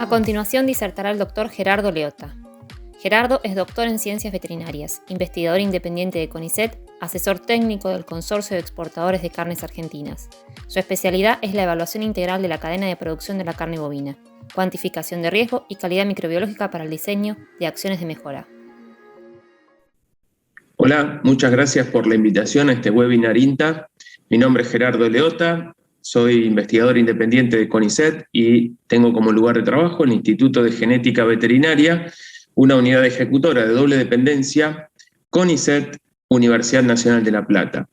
continuación disertará el doctor Gerardo Leota. Gerardo es doctor en Ciencias Veterinarias, investigador independiente de CONICET, asesor técnico del Consorcio de Exportadores de Carnes Argentinas. Su especialidad es la evaluación integral de la cadena de producción de la carne bovina, cuantificación de riesgo y calidad microbiológica para el diseño de acciones de mejora. Hola, muchas gracias por la invitación a este webinar INTA. Mi nombre es Gerardo Leota, soy investigador independiente de CONICET y tengo como lugar de trabajo el Instituto de Genética Veterinaria, una unidad ejecutora de doble dependencia, CONICET, Universidad Nacional de La Plata.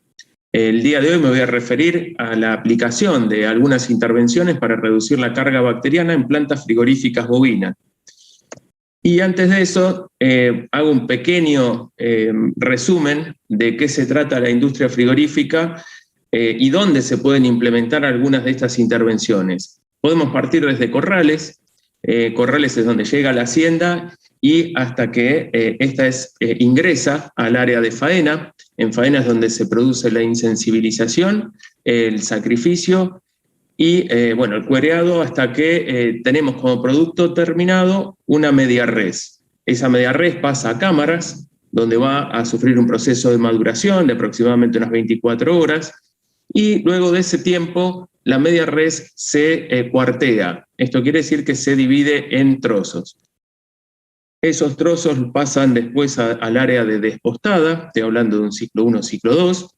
El día de hoy me voy a referir a la aplicación de algunas intervenciones para reducir la carga bacteriana en plantas frigoríficas bovinas. Y antes de eso, hago un pequeño resumen de qué se trata la industria frigorífica y dónde se pueden implementar algunas de estas intervenciones. Podemos partir desde corrales. Corrales es donde llega la hacienda y hasta que esta ingresa al área de faena. En faena es donde se produce la insensibilización, el sacrificio y el cuereado hasta que tenemos como producto terminado una media res. Esa media res pasa a cámaras, donde va a sufrir un proceso de maduración de aproximadamente unas 24 horas, y luego de ese tiempo la media res se cuartea. Esto quiere decir que se divide en trozos. Esos trozos pasan después al área de despostada, estoy hablando de un ciclo 1, ciclo 2,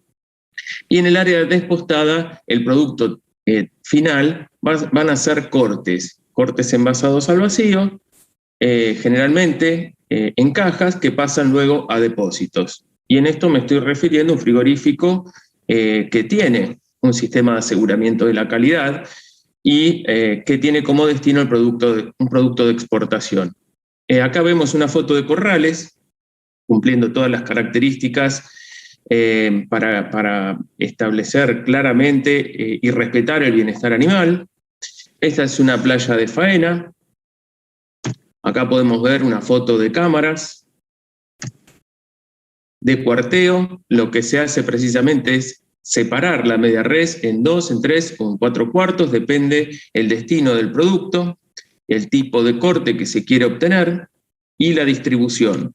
y en el área de despostada el producto final van a ser cortes envasados al vacío, generalmente en cajas que pasan luego a depósitos. Y en esto me estoy refiriendo a un frigorífico que tiene un sistema de aseguramiento de la calidad y que tiene como destino un producto de exportación. Acá vemos una foto de corrales, cumpliendo todas las características para establecer claramente y respetar el bienestar animal. Esta es una playa de faena. Acá podemos ver una foto de cámaras. De cuarteo, lo que se hace precisamente es separar la media res en 2, en 3 o en 4 cuartos, depende el destino del producto, el tipo de corte que se quiere obtener y la distribución.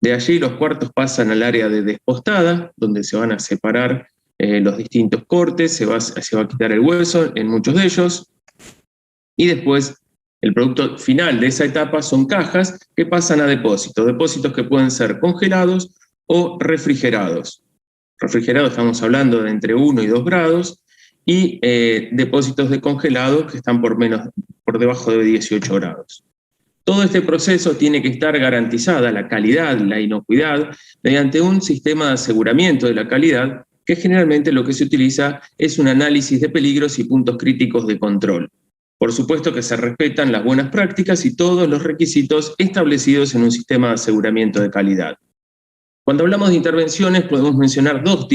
De allí los cuartos pasan al área de despostada, donde se van a separar los distintos cortes, se va a quitar el hueso en muchos de ellos, y después el producto final de esa etapa son cajas que pasan a depósitos que pueden ser congelados o refrigerados. Refrigerados estamos hablando de entre 1 y 2 grados, y depósitos de congelado que están por debajo de 18 grados. Todo este proceso tiene que estar garantizada la calidad, la inocuidad, mediante un sistema de aseguramiento de la calidad, que generalmente lo que se utiliza es un análisis de peligros y puntos críticos de control. Por supuesto que se respetan las buenas prácticas y todos los requisitos establecidos en un sistema de aseguramiento de calidad. Cuando hablamos de intervenciones podemos mencionar dos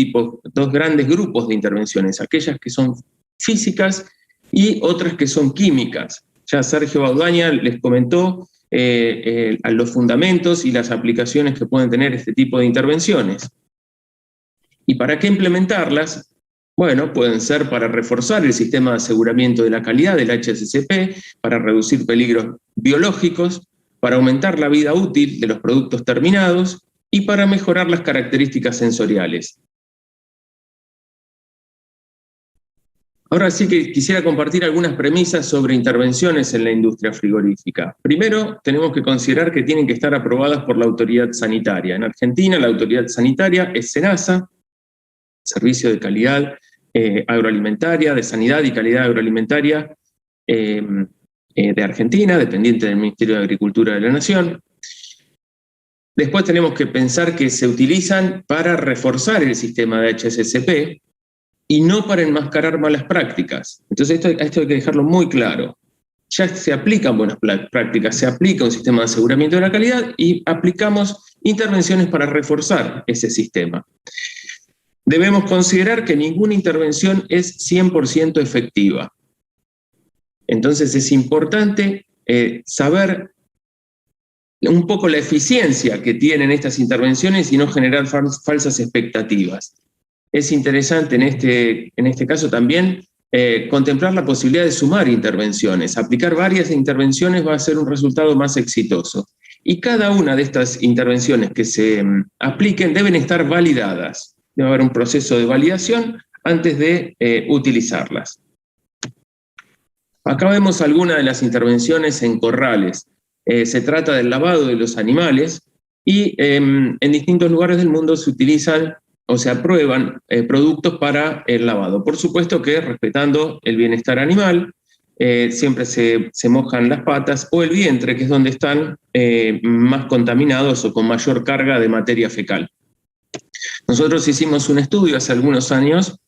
grandes grupos de intervenciones, aquellas que son físicas y otras que son químicas. Ya Sergio Baudaña les comentó a los fundamentos y las aplicaciones que pueden tener este tipo de intervenciones. ¿Y para qué implementarlas? Bueno, pueden ser para reforzar el sistema de aseguramiento de la calidad del HACCP, para reducir peligros biológicos, para aumentar la vida útil de los productos terminados y para mejorar las características sensoriales. Ahora sí que quisiera compartir algunas premisas sobre intervenciones en la industria frigorífica. Primero, tenemos que considerar que tienen que estar aprobadas por la autoridad sanitaria. En Argentina, la autoridad sanitaria es SENASA, Servicio de Calidad Agroalimentaria, de Sanidad y Calidad Agroalimentaria de Argentina, dependiente del Ministerio de Agricultura de la Nación. Después tenemos que pensar que se utilizan para reforzar el sistema de HACCP y no para enmascarar malas prácticas. Entonces esto hay que dejarlo muy claro. Ya se aplican buenas prácticas, se aplica un sistema de aseguramiento de la calidad y aplicamos intervenciones para reforzar ese sistema. Debemos considerar que ninguna intervención es 100% efectiva. Entonces es importante saber un poco la eficiencia que tienen estas intervenciones y no generar falsas expectativas. Es interesante en este caso también contemplar la posibilidad de sumar intervenciones. Aplicar varias intervenciones va a ser un resultado más exitoso. Y cada una de estas intervenciones que se apliquen deben estar validadas. Debe haber un proceso de validación antes de utilizarlas. Acá vemos algunas de las intervenciones en corrales. Se trata del lavado de los animales y en distintos lugares del mundo se utilizan o se aprueban productos para el lavado. Por supuesto que respetando el bienestar animal, siempre se mojan las patas o el vientre, que es donde están más contaminados o con mayor carga de materia fecal. Nosotros hicimos un estudio hace algunos años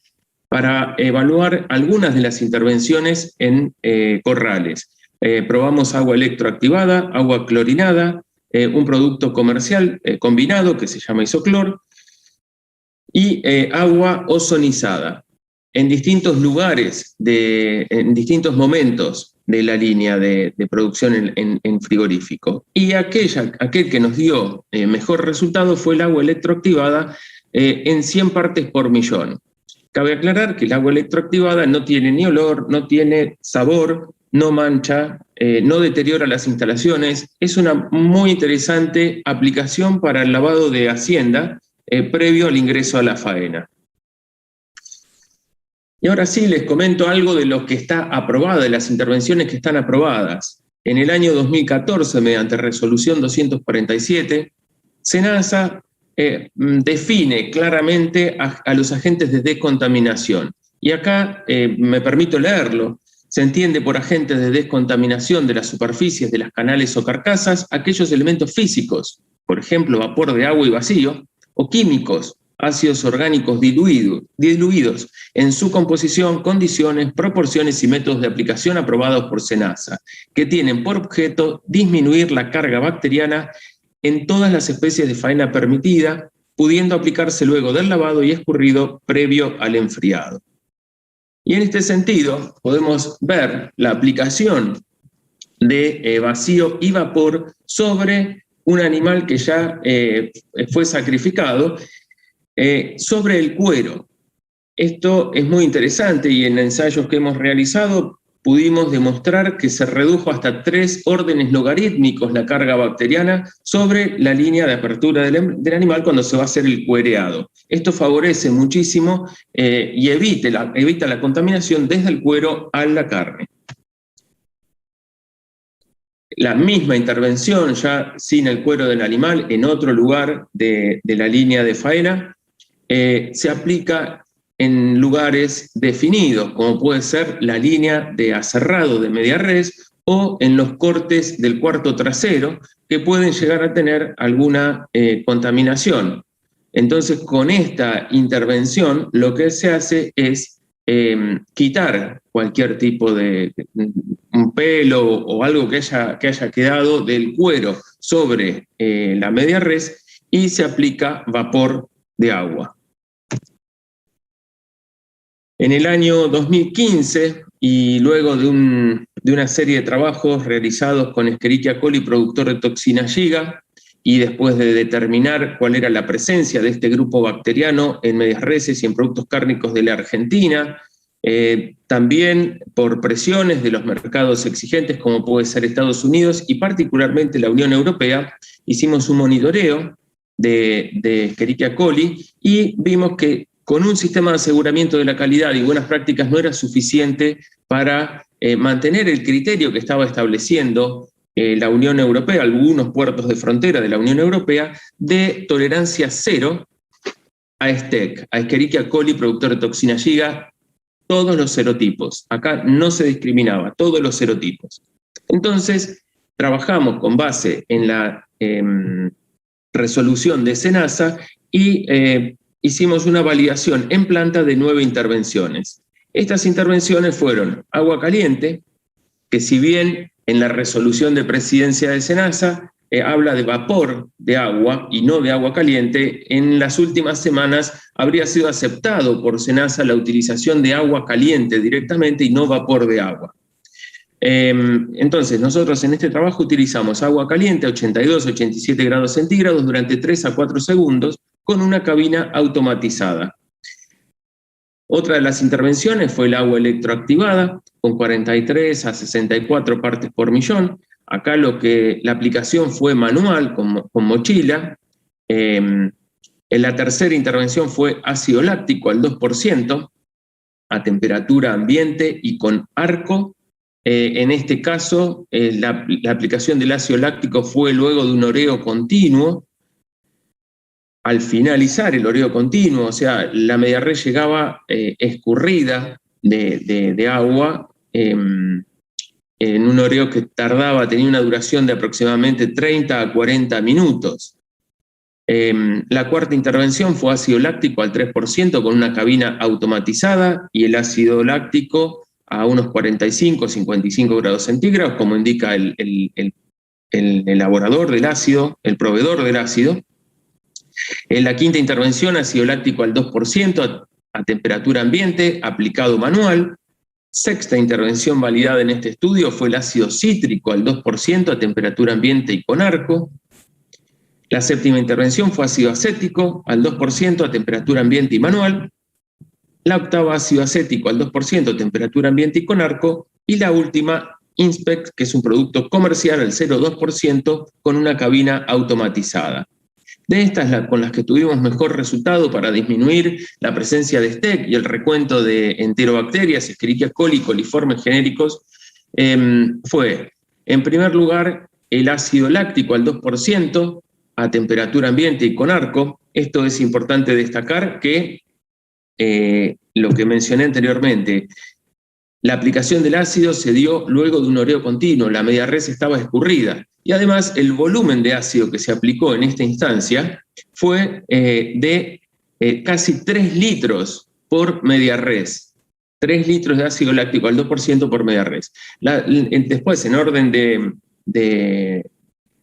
para evaluar algunas de las intervenciones en corrales. Probamos agua electroactivada, agua clorinada, un producto comercial combinado que se llama Isoclor, y agua ozonizada en distintos lugares, en distintos momentos de la línea de producción en frigorífico. Y aquel que nos dio mejor resultado fue el agua electroactivada en 100 partes por millón. Cabe aclarar que el agua electroactivada no tiene ni olor, no tiene sabor, no mancha, no deteriora las instalaciones. Es una muy interesante aplicación para el lavado de hacienda previo al ingreso a la faena. Y ahora sí les comento algo de lo que está aprobado, de las intervenciones que están aprobadas. En el año 2014, mediante resolución 247, SENASA define claramente a los agentes de descontaminación. Y acá me permito leerlo. Se entiende por agentes de descontaminación de las superficies de las canales o carcasas aquellos elementos físicos, por ejemplo, vapor de agua y vacío, o químicos, ácidos orgánicos diluidos en su composición, condiciones, proporciones y métodos de aplicación aprobados por SENASA, que tienen por objeto disminuir la carga bacteriana en todas las especies de faena permitida, pudiendo aplicarse luego del lavado y escurrido previo al enfriado. Y en este sentido podemos ver la aplicación de vacío y vapor sobre un animal que ya fue sacrificado, sobre el cuero. Esto es muy interesante y en ensayos que hemos realizado pudimos demostrar que se redujo hasta 3 órdenes logarítmicos la carga bacteriana sobre la línea de apertura del animal cuando se va a hacer el cuereado. Esto favorece muchísimo y evita la contaminación desde el cuero a la carne. La misma intervención, ya sin el cuero del animal, en otro lugar de la línea de faena, se aplica en lugares definidos, como puede ser la línea de aserrado de media res o en los cortes del cuarto trasero, que pueden llegar a tener alguna contaminación. Entonces, con esta intervención, lo que se hace es quitar cualquier tipo de un pelo o algo que haya quedado del cuero sobre la media res y se aplica vapor de agua. En el año 2015, y luego de una serie de trabajos realizados con Escherichia coli, productor de toxina Giga, y después de determinar cuál era la presencia de este grupo bacteriano en medias reses y en productos cárnicos de la Argentina, también por presiones de los mercados exigentes como puede ser Estados Unidos y particularmente la Unión Europea, hicimos un monitoreo de Escherichia coli y vimos que con un sistema de aseguramiento de la calidad y buenas prácticas no era suficiente para mantener el criterio que estaba estableciendo la Unión Europea, algunos puertos de frontera de la Unión Europea, de tolerancia cero a ESTEC, a Escherichia coli, productor de toxina Giga, todos los serotipos. Acá no se discriminaba, todos los serotipos. Entonces, trabajamos con base en la resolución de SENASA y hicimos una validación en planta de 9 intervenciones. Estas intervenciones fueron agua caliente, que si bien en la resolución de presidencia de SENASA habla de vapor de agua y no de agua caliente, en las últimas semanas habría sido aceptado por SENASA la utilización de agua caliente directamente y no vapor de agua. Entonces, nosotros en este trabajo utilizamos agua caliente a 82-87 grados centígrados durante 3 a 4 segundos con una cabina automatizada. Otra de las intervenciones fue el agua electroactivada, con 43 a 64 partes por millón. Acá la aplicación fue manual, con mochila. En la tercera intervención fue ácido láctico al 2%, a temperatura ambiente y con arco. En este caso, la aplicación del ácido láctico fue luego de un oreo continuo. Al finalizar el oreo continuo, o sea, la media red llegaba escurrida de agua en un oreo que tenía una duración de aproximadamente 30 a 40 minutos. La cuarta intervención fue ácido láctico al 3% con una cabina automatizada y el ácido láctico a unos 45 55 grados centígrados, como indica el elaborador del ácido, el proveedor del ácido. En la quinta intervención, ácido láctico al 2% a temperatura ambiente, aplicado manual. Sexta intervención validada en este estudio fue el ácido cítrico al 2% a temperatura ambiente y con arco. La séptima intervención fue ácido acético al 2% a temperatura ambiente y manual. La octava, ácido acético al 2% a temperatura ambiente y con arco. Y la última, Inspect, que es un producto comercial al 0,2% con una cabina automatizada. De estas, con las que tuvimos mejor resultado para disminuir la presencia de STEC y el recuento de enterobacterias, Escherichia coli, coliformes genéricos, fue, en primer lugar, el ácido láctico al 2% a temperatura ambiente y con arco. Esto es importante destacar que lo que mencioné anteriormente, la aplicación del ácido se dio luego de un oreo continuo, la media res estaba escurrida. Y además el volumen de ácido que se aplicó en esta instancia fue de casi 3 litros por media res. 3 litros de ácido láctico al 2% por media res. Después, en orden de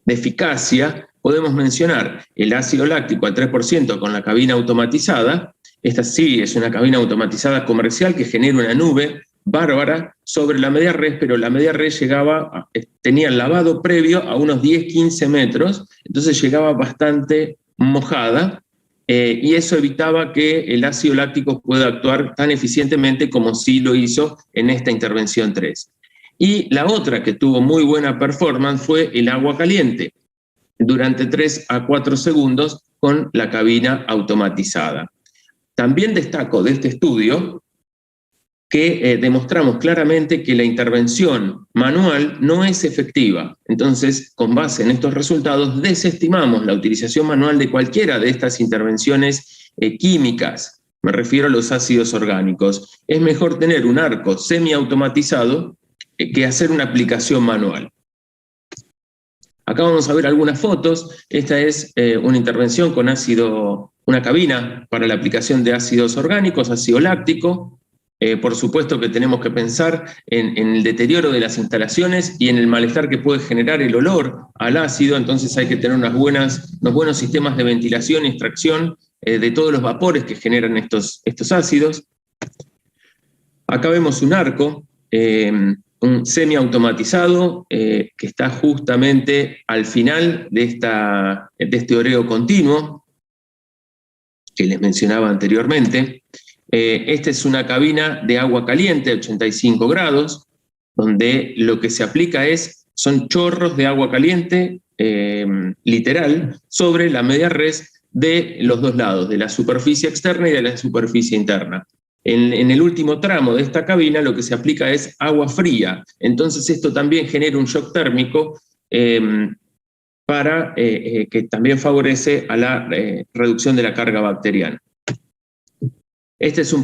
eficacia, podemos mencionar el ácido láctico al 3% con la cabina automatizada. Esta sí es una cabina automatizada comercial que genera una nube bárbara sobre la media res, pero la media res tenía el lavado previo a unos 10-15 metros, entonces llegaba bastante mojada, y eso evitaba que el ácido láctico pueda actuar tan eficientemente como sí lo hizo en esta intervención 3. Y la otra que tuvo muy buena performance fue el agua caliente, durante 3 a 4 segundos con la cabina automatizada. También destaco de este estudio que demostramos claramente que la intervención manual no es efectiva. Entonces, con base en estos resultados, desestimamos la utilización manual de cualquiera de estas intervenciones químicas. Me refiero a los ácidos orgánicos. Es mejor tener un arco semiautomatizado que hacer una aplicación manual. Acá vamos a ver algunas fotos. Esta es una intervención con una cabina para la aplicación de ácidos orgánicos, ácido láctico. Por supuesto que tenemos que pensar en el deterioro de las instalaciones y en el malestar que puede generar el olor al ácido, entonces hay que tener unos buenos sistemas de ventilación y extracción de todos los vapores que generan estos ácidos. Acá vemos un arco, un semiautomatizado que está justamente al final de este oreo continuo que les mencionaba anteriormente. Esta es una cabina de agua caliente a 85 grados, donde lo que se aplica son chorros de agua caliente, literal, sobre la media res de los dos lados, de la superficie externa y de la superficie interna. En el último tramo de esta cabina lo que se aplica es agua fría, entonces esto también genera un shock térmico que también favorece a la reducción de la carga bacteriana. Este es un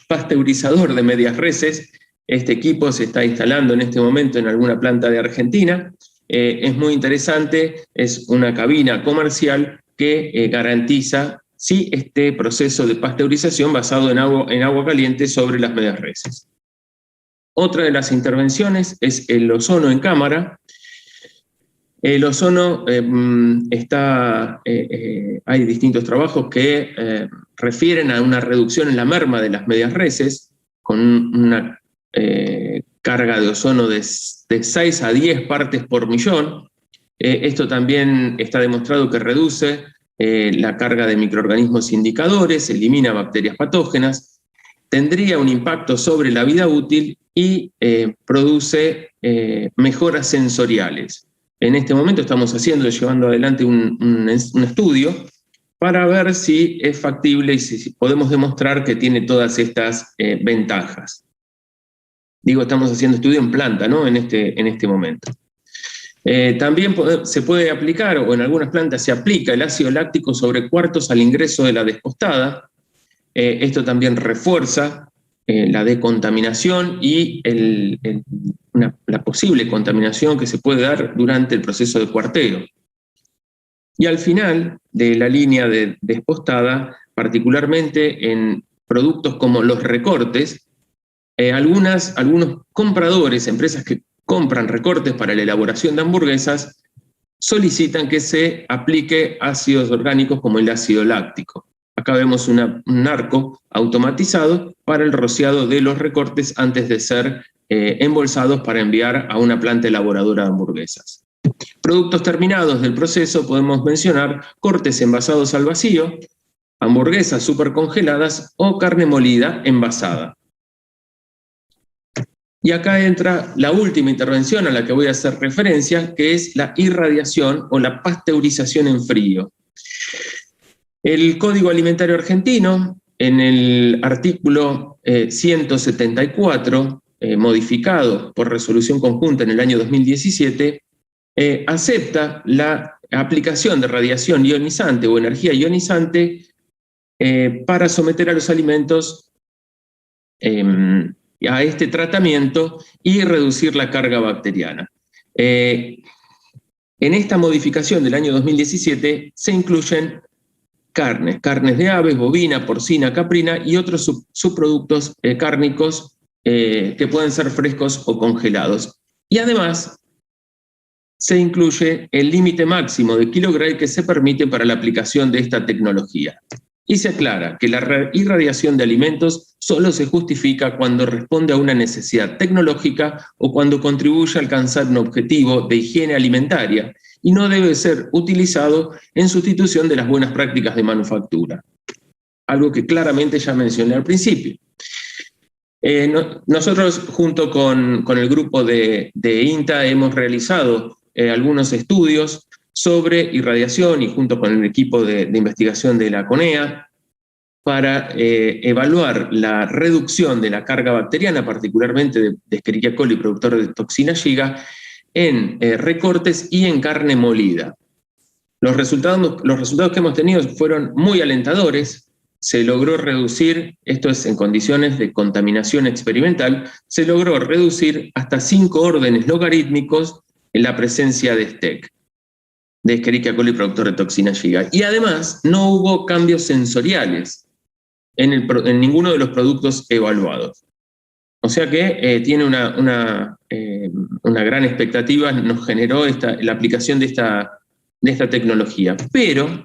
pasteurizador de medias reses. Este equipo se está instalando en este momento en alguna planta de Argentina. Es muy interesante, es una cabina comercial que garantiza este proceso de pasteurización basado en agua caliente sobre las medias reses. Otra de las intervenciones es el ozono en cámara. El ozono hay distintos trabajos que refieren a una reducción en la merma de las medias reses, con una carga de ozono de 6 a 10 partes por millón. Esto también está demostrado que reduce la carga de microorganismos indicadores, elimina bacterias patógenas, tendría un impacto sobre la vida útil y produce mejoras sensoriales. En este momento estamos llevando adelante un estudio para ver si es factible y si podemos demostrar que tiene todas estas ventajas. Digo, estamos haciendo estudio en planta, ¿no? En este momento. También se puede aplicar, o en algunas plantas se aplica el ácido láctico sobre cuartos al ingreso de la despostada. Esto también refuerza la decontaminación y la posible contaminación que se puede dar durante el proceso de cuarteo. Y al final de la línea de despostada, particularmente en productos como los recortes, algunos compradores, empresas que compran recortes para la elaboración de hamburguesas, solicitan que se aplique ácidos orgánicos como el ácido láctico. Acá vemos un arco automatizado para el rociado de los recortes antes de ser embolsados para enviar a una planta elaboradora de hamburguesas. Productos terminados del proceso podemos mencionar cortes envasados al vacío, hamburguesas supercongeladas o carne molida envasada. Y acá entra la última intervención a la que voy a hacer referencia, que es la irradiación o la pasteurización en frío. El Código Alimentario Argentino, en el artículo 174, modificado por resolución conjunta en el año 2017, acepta la aplicación de radiación ionizante o energía ionizante para someter a los alimentos a este tratamiento y reducir la carga bacteriana. En esta modificación del año 2017 se incluyen carnes de aves, bovina, porcina, caprina y otros subproductos cárnicos que pueden ser frescos o congelados. Y además se incluye el límite máximo de kilogray que se permite para la aplicación de esta tecnología. Y se aclara que la irradiación de alimentos solo se justifica cuando responde a una necesidad tecnológica o cuando contribuye a alcanzar un objetivo de higiene alimentaria y no debe ser utilizado en sustitución de las buenas prácticas de manufactura. Algo que claramente ya mencioné al principio. Nosotros, junto con el grupo de INTA, hemos realizado algunos estudios sobre irradiación y junto con el equipo de investigación de la CONEA para evaluar la reducción de la carga bacteriana, particularmente de Escherichia coli, productor de toxina Shiga, en recortes y en carne molida. Los resultados que hemos tenido fueron muy alentadores. Se logró reducir, esto es en condiciones de contaminación experimental, se logró reducir hasta 5 órdenes logarítmicos en la presencia de STEC, de Escherichia coli productor de toxina Shiga. Y además no hubo cambios sensoriales en ninguno de los productos evaluados. O sea que tiene una gran expectativa, nos generó la aplicación de esta tecnología. Pero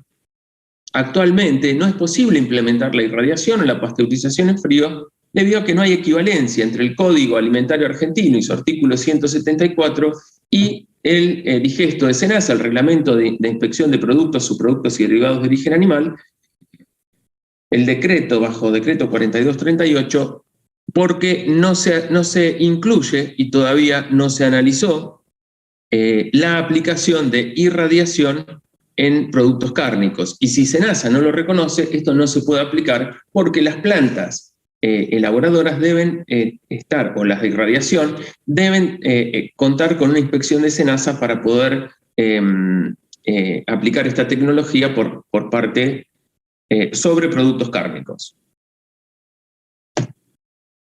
actualmente no es posible implementar la irradiación o la pasteurización en frío debido a que no hay equivalencia entre el Código Alimentario Argentino y su artículo 174 y el digesto de SENASA, el Reglamento de Inspección de Productos, Subproductos y Derivados de Origen Animal, el decreto bajo decreto 4238, porque no se incluye y todavía no se analizó la aplicación de irradiación en productos cárnicos. Y si SENASA no lo reconoce, esto no se puede aplicar porque las plantas elaboradoras deben estar, o las de irradiación, deben contar con una inspección de SENASA para poder aplicar esta tecnología por parte sobre productos cárnicos.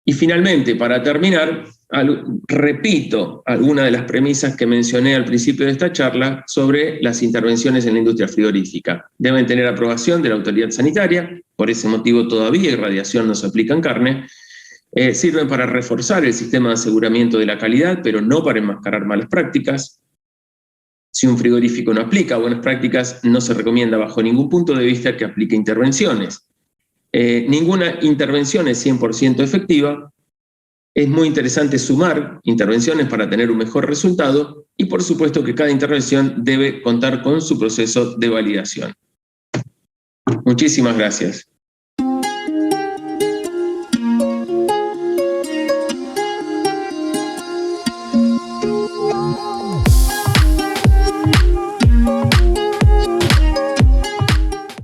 Y finalmente, para terminar, repito algunas de las premisas que mencioné al principio de esta charla sobre las intervenciones en la industria frigorífica. Deben tener aprobación de la autoridad sanitaria, por ese motivo todavía irradiación no se aplica en carne. Sirven para reforzar el sistema de aseguramiento de la calidad, pero no para enmascarar malas prácticas. Si un frigorífico no aplica buenas prácticas, no se recomienda bajo ningún punto de vista que aplique intervenciones. Ninguna intervención es 100% efectiva. Es muy interesante sumar intervenciones para tener un mejor resultado y por supuesto que cada intervención debe contar con su proceso de validación. Muchísimas gracias.